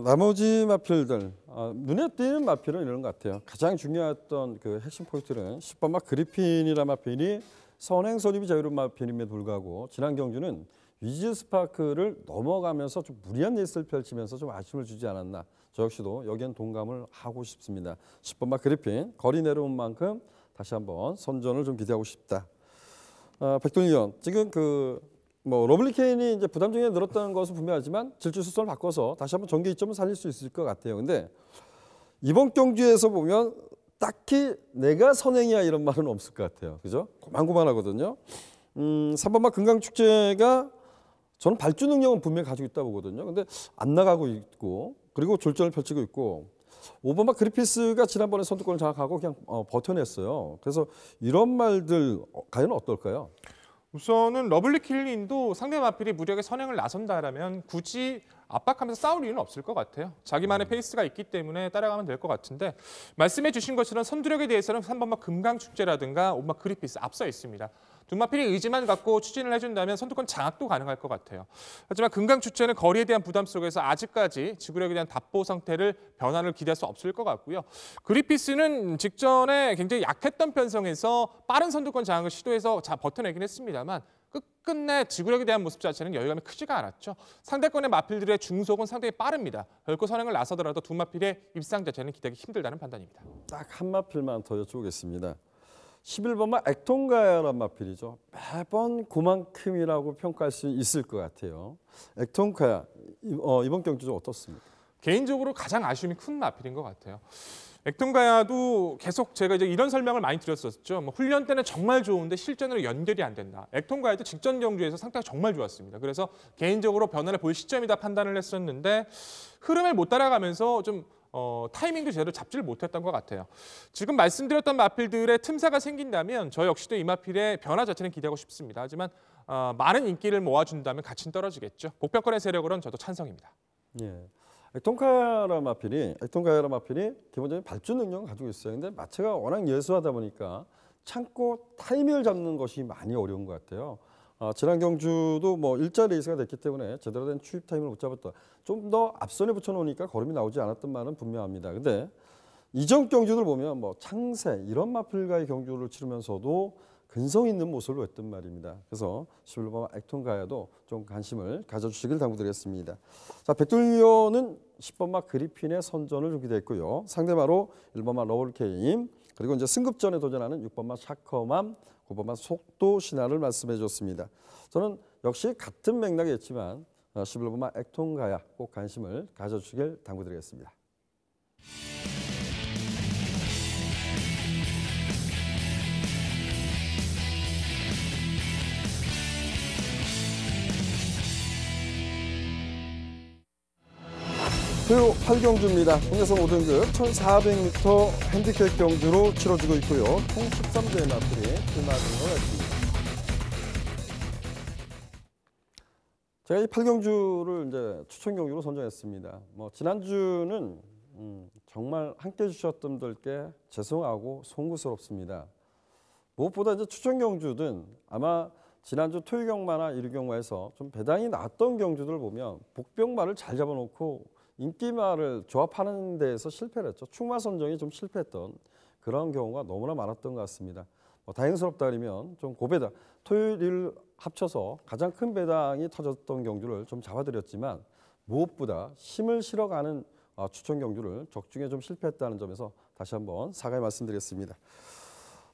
나머지 마필들, 눈에 띄는 마필은 이런 것 같아요. 가장 중요했던 그 핵심 포인트는 10번마 그리핀이라는 마필이 선행 선입이 자유로운 마필임에도 불구하고 지난 경주는 위즈 스파크를 넘어가면서 좀 무리한 레이스를 펼치면서 좀 아쉬움을 주지 않았나. 저 역시도 여기엔 동감을 하고 싶습니다. 10번 마 그리핀 거리 내려온 만큼 다시 한번 선전을 좀 기대하고 싶다. 백돌 위원 지금 러블리 케인이 이제 부담 중에 늘었다는 것은 분명하지만 질주 수선을 바꿔서 다시 한번 전개 이점을 살릴 수 있을 것 같아요. 근데 이번 경주에서 보면 딱히 내가 선행이야 이런 말은 없을 것 같아요. 그죠? 고만고만하거든요. 3번 마 금강축제가 저는 발주 능력은 분명히 가지고 있다고 보거든요. 근데 안 나가고 있고 그리고 졸전을 펼치고 있고 5번 마 그리피스가 지난번에 선두권을 장악하고 그냥 버텨냈어요. 그래서 이런 말들 과연 어떨까요? 우선은 러블리 킬린도 상대 마필이 무리하게 선행을 나선다라면 굳이 압박하면서 싸울 이유는 없을 것 같아요. 자기만의 페이스가 있기 때문에 따라가면 될 것 같은데 말씀해 주신 것처럼 선두력에 대해서는 3번마 금강축제라든가 5번마 그리피스 앞서 있습니다. 두 마필이 의지만 갖고 추진을 해준다면 선두권 장악도 가능할 것 같아요. 하지만 금강축제는 거리에 대한 부담 속에서 아직까지 지구력에 대한 답보 상태를 변화를 기대할 수 없을 것 같고요. 그리피스는 직전에 굉장히 약했던 편성에서 빠른 선두권 장악을 시도해서 버텨내긴 했습니다만 끝끝내 지구력에 대한 모습 자체는 여유감이 크지가 않았죠. 상대권의 마필들의 중속은 상당히 빠릅니다. 결코 선행을 나서더라도 두 마필의 입상 자체는 기대하기 힘들다는 판단입니다. 딱 한 마필만 더 여쭤보겠습니다. 11번마 액톤가야란 마필이죠. 매번 그만큼이라고 평가할 수 있을 것 같아요. 액톤가야 이번 경주 좀 어떻습니까? 개인적으로 가장 아쉬움이 큰 마필인 것 같아요. 액톤가야도 계속 제가 이제 이런 설명을 많이 드렸었죠. 훈련 때는 정말 좋은데 실전으로 연결이 안 된다. 액톤가야도 직전 경주에서 상태가 정말 좋았습니다. 그래서 개인적으로 변화를 볼 시점이다 판단을 했었는데 흐름을 못 따라가면서 좀 타이밍도 제대로 잡지를 못했던 것 같아요. 지금 말씀드렸던 마필들의 틈새가 생긴다면 저 역시도 이 마필의 변화 자체는 기대하고 싶습니다. 하지만 많은 인기를 모아준다면 가치는 떨어지겠죠. 복병권의 세력으로는 저도 찬성입니다. 예. 액톤가야라 마필이 기본적인 발주 능력을 가지고 있어요. 근데 마체가 워낙 예수하다 보니까 참고 타이밍을 잡는 것이 많이 어려운 것 같아요. 지난 경주도 일자 레이스가 됐기 때문에 제대로 된 추입 타임을 못 잡았다. 좀 더 앞선에 붙여놓으니까 걸음이 나오지 않았던 말은 분명합니다. 근데 이전 경주들 보면 창세 이런 마필과의 경주를 치르면서도 근성 있는 모습을 보였던 말입니다. 그래서 11번 액톤가야도 좀 관심을 가져주시길 당부드리겠습니다. 자, 백돌위원은 10번 마 그리핀의 선전을 좀 기대했고요. 상대마로 1번 마 러블케인 그리고 이제 승급전에 도전하는 6번 마 샤커맘 9번 마 속도 신화를 말씀해 줬습니다. 저는 역시 같은 맥락이었지만 11번 마 액톤가야 꼭 관심을 가져주시길 당부드리겠습니다. 토요 8경주입니다. 국내선 5등급 1400m 핸디캡 경주로 치러지고 있고요. 총 13대의 마필이 출마하고 있습니다. 제가 이 8경주를 이제 추천 경주로 선정했습니다. 지난주는 정말 함께 해주셨던 분들께 죄송하고 송구스럽습니다. 무엇보다 이제 추천 경주든 아마 지난주 토요경마나 일요경마에서 좀 배당이 났던 경주들 보면 복병마를 잘 잡아놓고 인기마를 조합하는 데에서 실패를 했죠. 충마 선정이 좀 실패했던 그런 경우가 너무나 많았던 것 같습니다. 다행스럽다 그러면 좀 고배당, 토요일, 일 합쳐서 가장 큰 배당이 터졌던 경주를 좀 잡아드렸지만 무엇보다 힘을 실어가는 추천 경주를 적중에 좀 실패했다는 점에서 다시 한번 사과의 말씀드리겠습니다.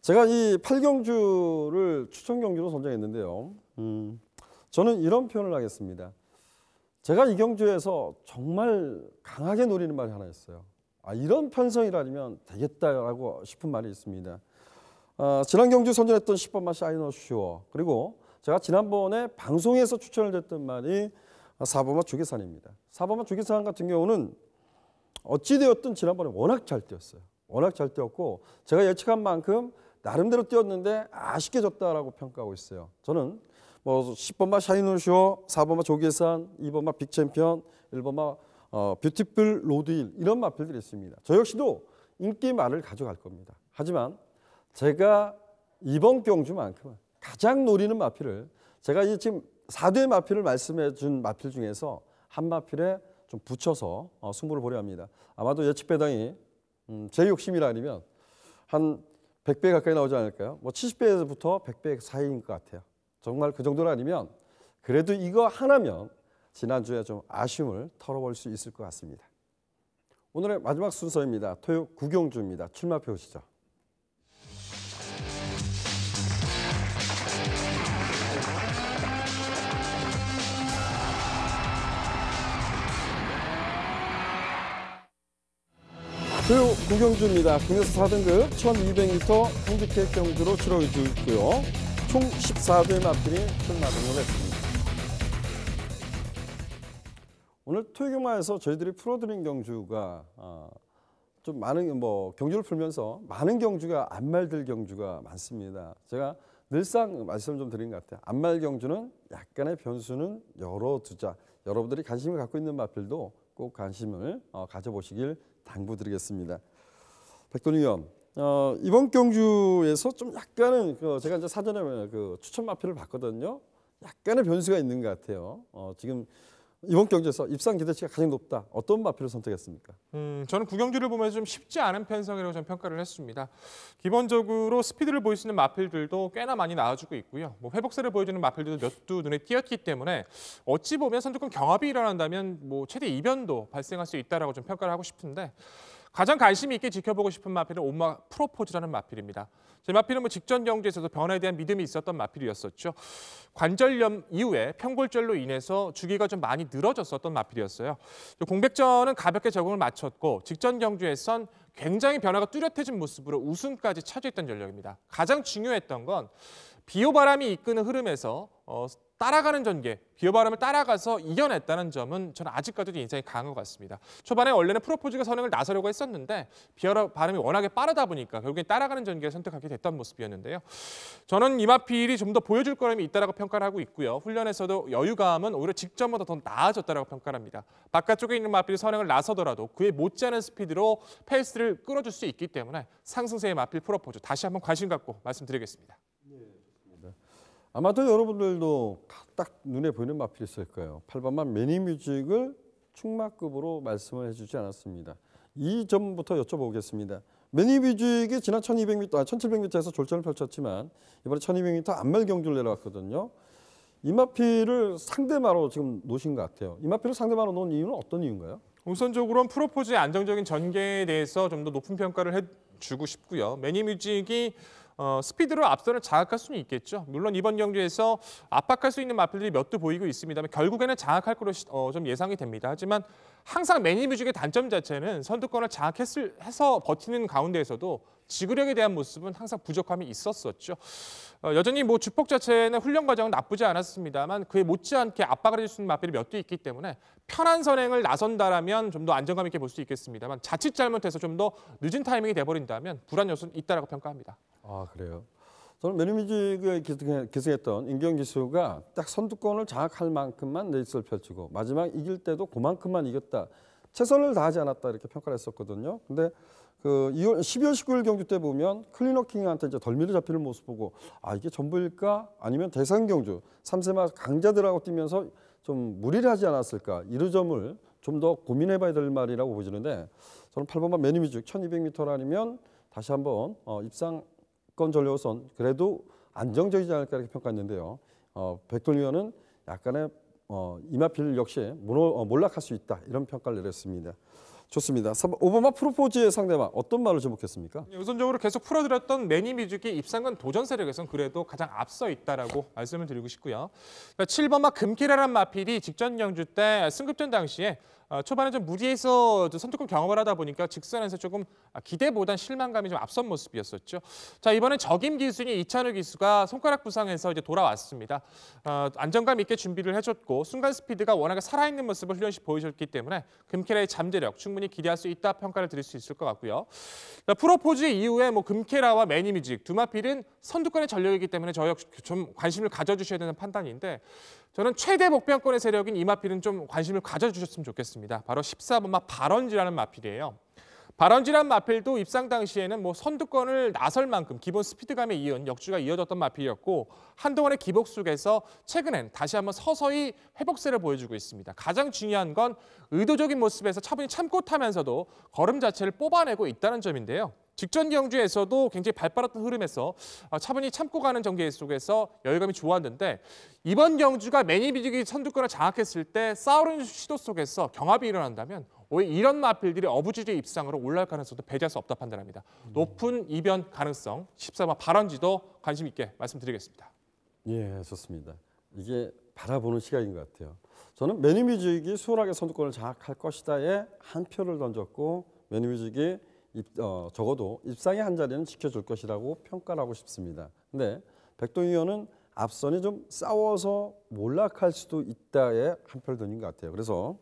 제가 이 8경주를 추천 경주로 선정했는데요. 저는 이런 표현을 하겠습니다. 제가 이 경주에서 정말 강하게 노리는 말이 하나 있어요. 이런 편성이라면 되겠다라고 싶은 말이 있습니다. 지난 경주 선전했던 10번 마 샤이너 슈어 그리고 제가 지난번에 방송에서 추천을 했던 말이 4번 마 주계산입니다. 4번 마 주계산 같은 경우는 어찌되었든 지난번에 워낙 잘 뛰었어요. 워낙 잘 뛰었고 제가 예측한 만큼 나름대로 뛰었는데 아쉽게 졌다라고 평가하고 있어요. 저는 10번 마 샤이노쇼, 4번 마 조계산, 2번 마 빅챔피언, 1번 마 뷰티풀 로드힐 이런 마필들이 있습니다. 저 역시도 인기마를 가져갈 겁니다. 하지만 제가 이번 경주만큼은 가장 노리는 마필을 제가 지금 4대 마필을 말씀해 준 마필 중에서 한 마필에 좀 붙여서 승부를 보려 합니다. 아마도 예측 배당이 제 욕심이라 아니면 한 100배 가까이 나오지 않을까요? 70배에서부터 100배 사이인 것 같아요. 정말 그 정도는 아니면 그래도 이거 하나면 지난주에 좀 아쉬움을 털어볼 수 있을 것 같습니다. 오늘의 마지막 순서입니다. 토요 구경주입니다. 출마표 오시죠. 토요 구경주입니다. 국내에서 4등급 1200m 핸디캡 경주로 치러지고 있고요. 총 14대의 마필이 출마 등록을 했습니다. 오늘 토요경마에서 저희들이 풀어드린 경주가 좀 많은 경주를 풀면서 많은 경주가 안말들 경주가 많습니다. 제가 늘상 말씀을 좀 드린 것 같아요. 안말 경주는 약간의 변수는 열어두자. 여러분들이 관심을 갖고 있는 마필도 꼭 관심을 가져보시길 당부드리겠습니다. 백돈희 의원, 이번 경주에서 좀 약간은 제가 이제 사전에 추천 마필을 봤거든요. 약간의 변수가 있는 것 같아요. 지금 이번 경주에서 입상 기대치가 가장 높다. 어떤 마필을 선택했습니까? 저는 구경주를 보면서 좀 쉽지 않은 편성이라고 저는 평가를 했습니다. 기본적으로 스피드를 보일 수 있는 마필들도 꽤나 많이 나와주고 있고요. 회복세를 보여주는 마필들도 몇 두 눈에 띄었기 때문에 어찌 보면 선두권 경합이 일어난다면 최대 이변도 발생할 수 있다라고 좀 평가를 하고 싶은데 가장 관심 있게 지켜보고 싶은 마필은 온마 프로포즈라는 마필입니다. 제 마필은 직전 경주에서도 변화에 대한 믿음이 있었던 마필이었었죠. 관절염 이후에 평골절로 인해서 주기가 좀 많이 늘어졌었던 마필이었어요. 공백전은 가볍게 적응을 마쳤고 직전 경주에선 굉장히 변화가 뚜렷해진 모습으로 우승까지 차지했던 전력입니다. 가장 중요했던 건 비호바람이 이끄는 흐름에서 따라가는 전개, 비호바람을 따라가서 이겨냈다는 점은 저는 아직까지도 인상이 강한 것 같습니다. 초반에 원래는 프로포즈가 선행을 나서려고 했었는데 비호바람이 워낙에 빠르다 보니까 결국엔 따라가는 전개를 선택하게 됐던 모습이었는데요. 저는 이마필이 좀 더 보여줄 거람이 있다고 평가를 하고 있고요. 훈련에서도 여유감은 오히려 직전보다 더 나아졌다고 평가를 합니다. 바깥쪽에 있는 마필이 선행을 나서더라도 그에 못지않은 스피드로 페이스를 끌어줄 수 있기 때문에 상승세의 마필 프로포즈 다시 한번 관심 갖고 말씀드리겠습니다. 아마도 여러분들도 딱 눈에 보이는 마필이 있을 거예요. 8번만 매니뮤직을 충마급으로 말씀을 해주지 않았습니다. 이 점부터 여쭤보겠습니다. 매니뮤직이 지난 1200m, 1700m에서 졸전을 펼쳤지만 이번에 1200m 안말 경주를 내려왔거든요. 이 마필을 상대마로 지금 놓으신 것 같아요. 이 마필을 상대마로 놓은 이유는 어떤 이유인가요? 우선적으로는 프로포즈의 안정적인 전개에 대해서 좀 더 높은 평가를 해주고 싶고요. 매니뮤직이 스피드로 앞선을 장악할 수는 있겠죠. 물론 이번 경주에서 압박할 수 있는 마필들이 몇 두 보이고 있습니다만 결국에는 장악할 거로 좀 예상이 됩니다. 하지만 항상 매니뮤직의 단점 자체는 선두권을 장악해서 버티는 가운데에서도 지구력에 대한 모습은 항상 부족함이 있었었죠. 여전히 주폭 자체는 훈련 과정은 나쁘지 않았습니다만 그에 못지않게 압박을 해줄 수 있는 마필이 몇 두 있기 때문에 편한 선행을 나선다라면 좀 더 안정감 있게 볼 수 있겠습니다만 자칫 잘못해서 좀 더 늦은 타이밍이 돼버린다면 불안 요소는 있다라고 평가합니다. 아, 그래요? 저는 매니뮤직을 기승했던 임경 기수가 딱 선두권을 장악할 만큼만 레이스를 펼치고 마지막 이길 때도 그만큼만 이겼다. 최선을 다하지 않았다 이렇게 평가를 했었거든요. 근데 12월 19일 경주 때 보면 클리너킹한테 이제 덜미를 잡히는 모습 보고 이게 전부일까? 아니면 대상 경주 3세마 강자들하고 뛰면서 좀 무리를 하지 않았을까? 이 점을 좀 더 고민해봐야 될 말이라고 보여지는데 저는 8번만 매니뮤직 1200m라면 다시 한번 입상권 전력우선 그래도 안정적이지 않을까 이렇게 평가했는데요. 백돈희 의원은 약간의 이마필 역시 몰락할 수 있다 이런 평가를 내렸습니다. 좋습니다. 5번마 프로포즈의 상대방 어떤 말을 주목했습니까? 우선적으로 계속 풀어드렸던 매니뮤직이 입상권 도전 세력에선 그래도 가장 앞서 있다라고 말씀을 드리고 싶고요. 7번마 금키라란 마필이 직전 경주 때 승급전 당시에 초반에 좀 무리해서 선두권 경험을 하다 보니까 직선에서 조금 기대보단 실망감이 좀 앞선 모습이었었죠. 자, 이번엔 적임 기수인 이찬우 기수가 손가락 부상에서 이제 돌아왔습니다. 안정감 있게 준비를 해줬고 순간 스피드가 워낙에 살아있는 모습을 훈련 시 보여줬기 때문에 금케라의 잠재력 충분히 기대할 수 있다 평가를 드릴 수 있을 것 같고요. 자, 프로포즈 이후에 금케라와 매니뮤직 두 마필은 선두권의 전력이기 때문에 저희 좀 관심을 가져주셔야 되는 판단인데 저는 최대 목표권의 세력인 이 마필은 좀 관심을 가져주셨으면 좋겠습니다. 바로 14번마 발원지라는 마필이에요. 발원지란 마필도 입상 당시에는 선두권을 나설 만큼 기본 스피드감에 이은 역주가 이어졌던 마필이었고 한동안의 기복 속에서 최근엔 다시 한번 서서히 회복세를 보여주고 있습니다. 가장 중요한 건 의도적인 모습에서 차분히 참고 타면서도 걸음 자체를 뽑아내고 있다는 점인데요. 직전 경주에서도 굉장히 발빠랐던 흐름에서 차분히 참고 가는 전개 속에서 여유감이 좋았는데 이번 경주가 매니비직이 선두권을 장악했을 때 싸우는 시도 속에서 경합이 일어난다면 오히려 이런 마필들이 어부지리 입상으로 올라갈 가능성도 배제할 수 없다 판단합니다. 높은 이변 가능성 14번 발원지도 관심 있게 말씀드리겠습니다. 예, 좋습니다. 이게 바라보는 시각인 것 같아요. 저는 매니뮤직이 수월하게 선두권을 장악할 것이다에 한 표를 던졌고 매니뮤직이 적어도 입상의 한 자리는 지켜줄 것이라고 평가를 하고 싶습니다. 근데 백동희 의원은 앞선이 좀 싸워서 몰락할 수도 있다에 한 표를 던진 것 같아요. 그래서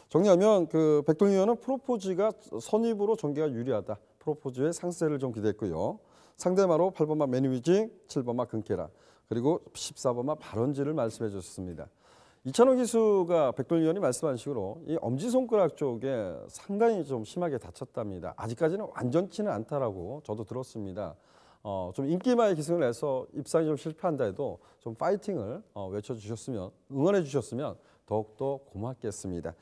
정리하면 그 백동희 의원은 프로포즈가 선입으로 전개가 유리하다. 프로포즈의 상세를 좀 기대했고요. 상대마로 8번마 매니뮤직, 7번마 근케라, 그리고 14번마 발원지를 말씀해 주셨습니다. 이찬호 기수가 백동희 의원이 말씀한 식으로 이 엄지손가락 쪽에 상당히 좀 심하게 다쳤답니다. 아직까지는 완전치는 않다라고 저도 들었습니다. 좀 인기마의 기승을 내서 입상이 좀 실패한다 해도 좀 파이팅을 외쳐주셨으면, 응원해 주셨으면 더욱더 고맙겠습니다.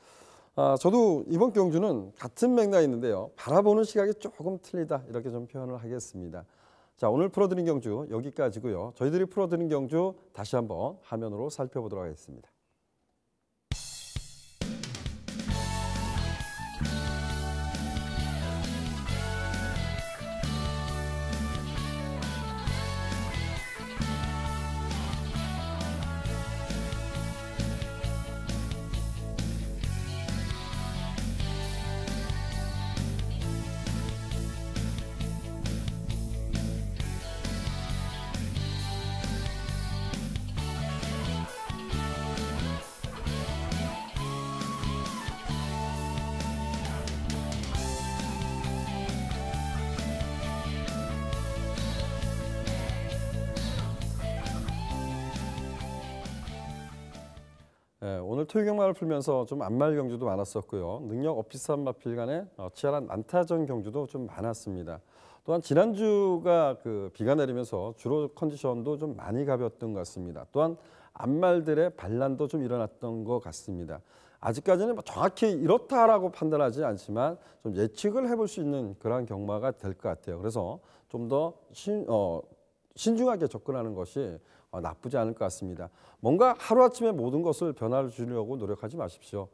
저도 이번 경주는 같은 맥락이 있는데요. 바라보는 시각이 조금 틀리다 이렇게 좀 표현을 하겠습니다. 자, 오늘 풀어드린 경주 여기까지고요. 저희들이 풀어드린 경주 다시 한번 화면으로 살펴보도록 하겠습니다. 네, 오늘 토요 경마를 풀면서 좀 안말 경주도 많았었고요. 능력 어피스한 마필 간의 치열한 난타전 경주도 좀 많았습니다. 또한 지난주가 비가 내리면서 주로 컨디션도 좀 많이 가벼웠던 것 같습니다. 또한 안말들의 반란도 좀 일어났던 것 같습니다. 아직까지는 정확히 이렇다라고 판단하지 않지만 좀 예측을 해볼 수 있는 그런 경마가 될 것 같아요. 그래서 좀 더 신중하게 접근하는 것이 나쁘지 않을 것 같습니다. 뭔가 하루아침에 모든 것을 변화를 주려고 노력하지 마십시오.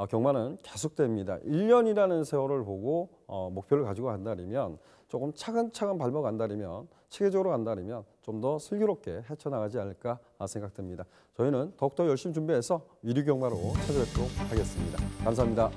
경마는 계속됩니다. 1년이라는 세월을 보고 목표를 가지고 간다면 조금 차근차근 밟아간다면 체계적으로 간다면 좀 더 슬기롭게 헤쳐나가지 않을까 생각됩니다. 저희는 더욱더 열심히 준비해서 위리 경마로 찾아뵙도록 하겠습니다. 감사합니다.